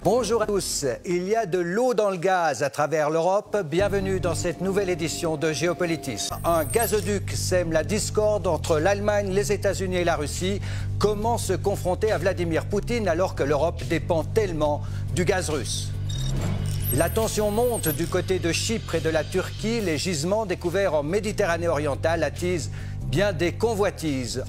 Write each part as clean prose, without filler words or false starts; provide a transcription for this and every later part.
Bonjour à tous. Il y a de l'eau dans le gaz à travers l'Europe. Bienvenue dans cette nouvelle édition de Géopolitisme. Un gazoduc sème la discorde entre l'Allemagne, les États-Unis et la Russie. Comment se confronter à Vladimir Poutine alors que l'Europe dépend tellement du gaz russe? La tension monte du côté de Chypre et de la Turquie. Les gisements découverts en Méditerranée orientale attisent bien des convoitises.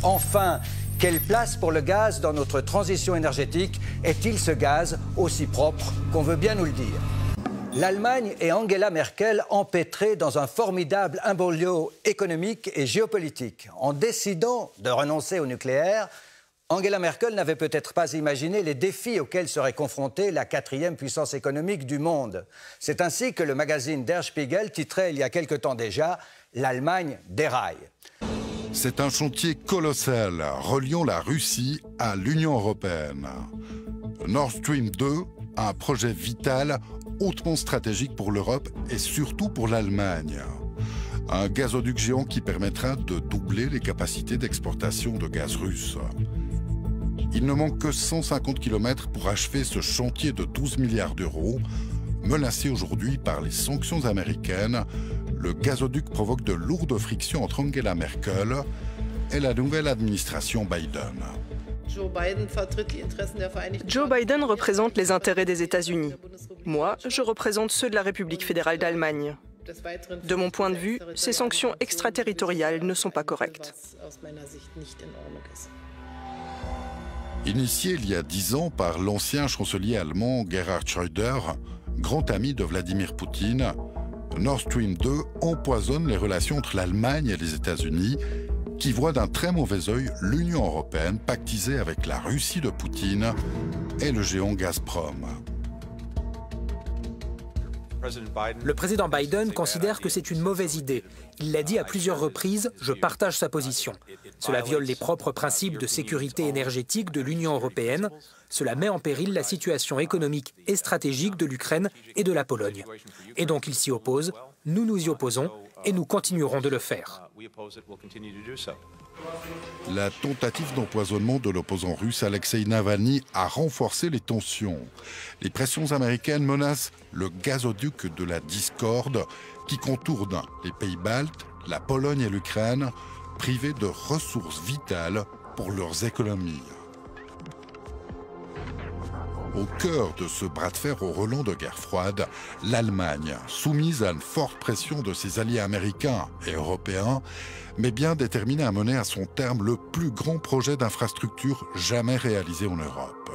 Enfin, quelle place pour le gaz dans notre transition énergétique? Est-il ce gaz aussi propre qu'on veut bien nous le dire? L'Allemagne et Angela Merkel empêtrées dans un formidable imbroglio économique et géopolitique. En décidant de renoncer au nucléaire, Angela Merkel n'avait peut-être pas imaginé les défis auxquels serait confrontée la quatrième puissance économique du monde. C'est ainsi que le magazine Der Spiegel titrait il y a quelque temps déjà « L'Allemagne déraille ». C'est un chantier colossal reliant la Russie à l'Union européenne. Nord Stream 2, un projet vital, hautement stratégique pour l'Europe et surtout pour l'Allemagne. Un gazoduc géant qui permettra de doubler les capacités d'exportation de gaz russe. Il ne manque que 150 km pour achever ce chantier de 12 milliards d'euros, menacé aujourd'hui par les sanctions américaines. Le gazoduc provoque de lourdes frictions entre Angela Merkel et la nouvelle administration Biden. Joe Biden représente les intérêts des États-Unis. Moi, je représente ceux de la République fédérale d'Allemagne. De mon point de vue, ces sanctions extraterritoriales ne sont pas correctes. Initié il y a 10 ans par l'ancien chancelier allemand Gerhard Schröder, grand ami de Vladimir Poutine, Nord Stream 2 empoisonne les relations entre l'Allemagne et les États-Unis, qui voient d'un très mauvais œil l'Union européenne pactisée avec la Russie de Poutine et le géant Gazprom. Le président Biden considère que c'est une mauvaise idée. Il l'a dit à plusieurs reprises, je partage sa position. Cela viole les propres principes de sécurité énergétique de l'Union européenne. Cela met en péril la situation économique et stratégique de l'Ukraine et de la Pologne. Et donc il s'y oppose, nous nous y opposons et nous continuerons de le faire. La tentative d'empoisonnement de l'opposant russe Alexei Navalny a renforcé les tensions. Les pressions américaines menacent le gazoduc de la discorde qui contourne les pays baltes, la Pologne et l'Ukraine, privés de ressources vitales pour leurs économies. Au cœur de ce bras de fer au relent de guerre froide, l'Allemagne, soumise à une forte pression de ses alliés américains et européens, mais bien déterminée à mener à son terme le plus grand projet d'infrastructure jamais réalisé en Europe.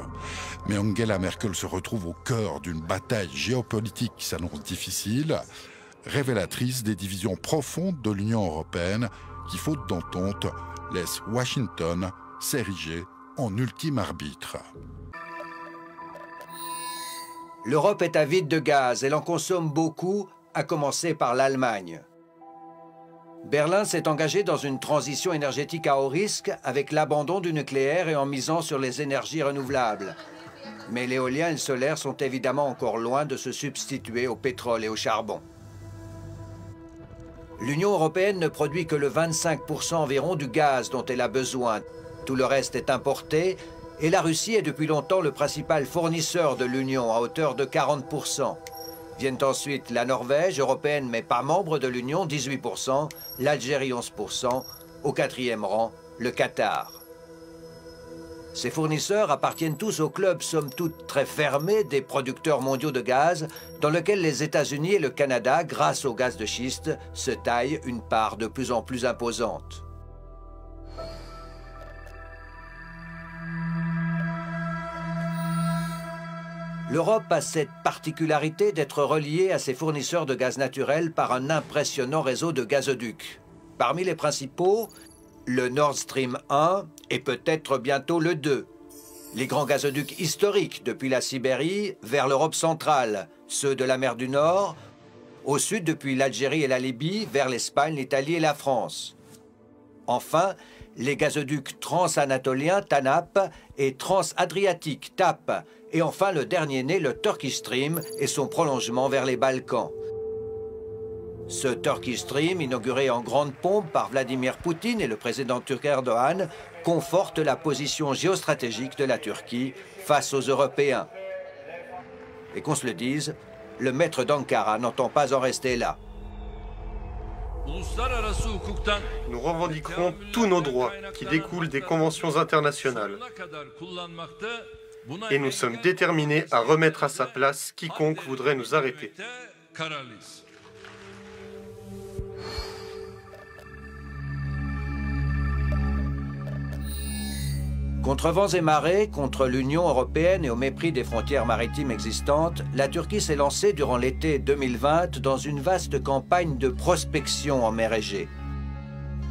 Mais Angela Merkel se retrouve au cœur d'une bataille géopolitique qui s'annonce difficile, révélatrice des divisions profondes de l'Union européenne qui, faute d'entente, laisse Washington s'ériger en ultime arbitre. L'Europe est avide de gaz, elle en consomme beaucoup, à commencer par l'Allemagne. Berlin s'est engagé dans une transition énergétique à haut risque avec l'abandon du nucléaire et en misant sur les énergies renouvelables. Mais l'éolien et le solaire sont évidemment encore loin de se substituer au pétrole et au charbon. L'Union européenne ne produit que le 25% environ du gaz dont elle a besoin. Tout le reste est importé. Et la Russie est depuis longtemps le principal fournisseur de l'Union, à hauteur de 40%. Viennent ensuite la Norvège, européenne mais pas membre de l'Union, 18%, l'Algérie, 11%, au quatrième rang, le Qatar. Ces fournisseurs appartiennent tous au club, somme toute très fermé, des producteurs mondiaux de gaz, dans lequel les États-Unis et le Canada, grâce au gaz de schiste, se taillent une part de plus en plus imposante. L'Europe a cette particularité d'être reliée à ses fournisseurs de gaz naturel par un impressionnant réseau de gazoducs. Parmi les principaux, le Nord Stream 1 et peut-être bientôt le 2. Les grands gazoducs historiques depuis la Sibérie vers l'Europe centrale, ceux de la mer du Nord, au sud depuis l'Algérie et la Libye vers l'Espagne, l'Italie et la France. Enfin, les gazoducs transanatoliens TANAP et transadriatiques TAP, et enfin le dernier né, le Turkish Stream et son prolongement vers les Balkans. Ce Turkish Stream, inauguré en grande pompe par Vladimir Poutine et le président turc Erdogan, conforte la position géostratégique de la Turquie face aux Européens. Et qu'on se le dise, le maître d'Ankara n'entend pas en rester là. Nous revendiquerons tous nos droits qui découlent des conventions internationales. Et nous sommes déterminés à remettre à sa place quiconque voudrait nous arrêter. Contre vents et marées, contre l'Union européenne et au mépris des frontières maritimes existantes, la Turquie s'est lancée durant l'été 2020 dans une vaste campagne de prospection en mer Égée.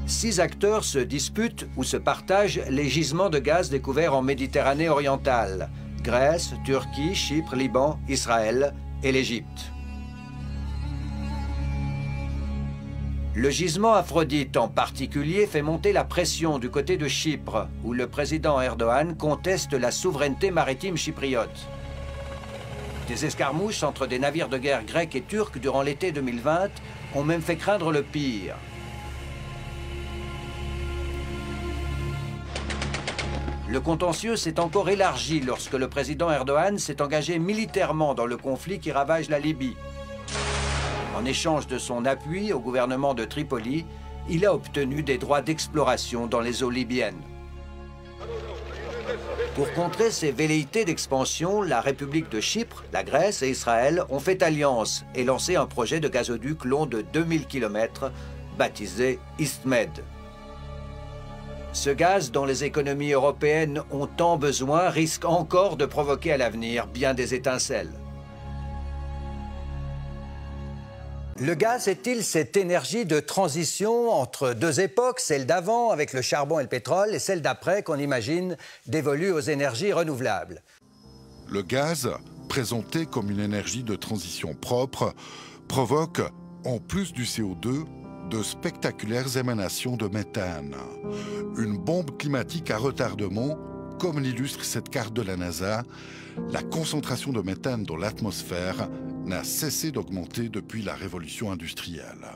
6 acteurs se disputent ou se partagent les gisements de gaz découverts en Méditerranée orientale: Grèce, Turquie, Chypre, Liban, Israël et l'Égypte. Le gisement Aphrodite en particulier fait monter la pression du côté de Chypre, où le président Erdogan conteste la souveraineté maritime chypriote. Des escarmouches entre des navires de guerre grecs et turcs durant l'été 2020 ont même fait craindre le pire. Le contentieux s'est encore élargi lorsque le président Erdogan s'est engagé militairement dans le conflit qui ravage la Libye. En échange de son appui au gouvernement de Tripoli, il a obtenu des droits d'exploration dans les eaux libyennes. Pour contrer ces velléités d'expansion, la République de Chypre, la Grèce et Israël ont fait alliance et lancé un projet de gazoduc long de 2000 km, baptisé EastMed. Ce gaz dont les économies européennes ont tant besoin risque encore de provoquer à l'avenir bien des étincelles. Le gaz est-il cette énergie de transition entre deux époques, celle d'avant avec le charbon et le pétrole, et celle d'après qu'on imagine dévolue aux énergies renouvelables? Le gaz, présenté comme une énergie de transition propre, provoque, en plus du CO2, de spectaculaires émanations de méthane. Une bombe climatique à retardement, comme l'illustre cette carte de la NASA. La concentration de méthane dans l'atmosphère n'a cessé d'augmenter depuis la révolution industrielle.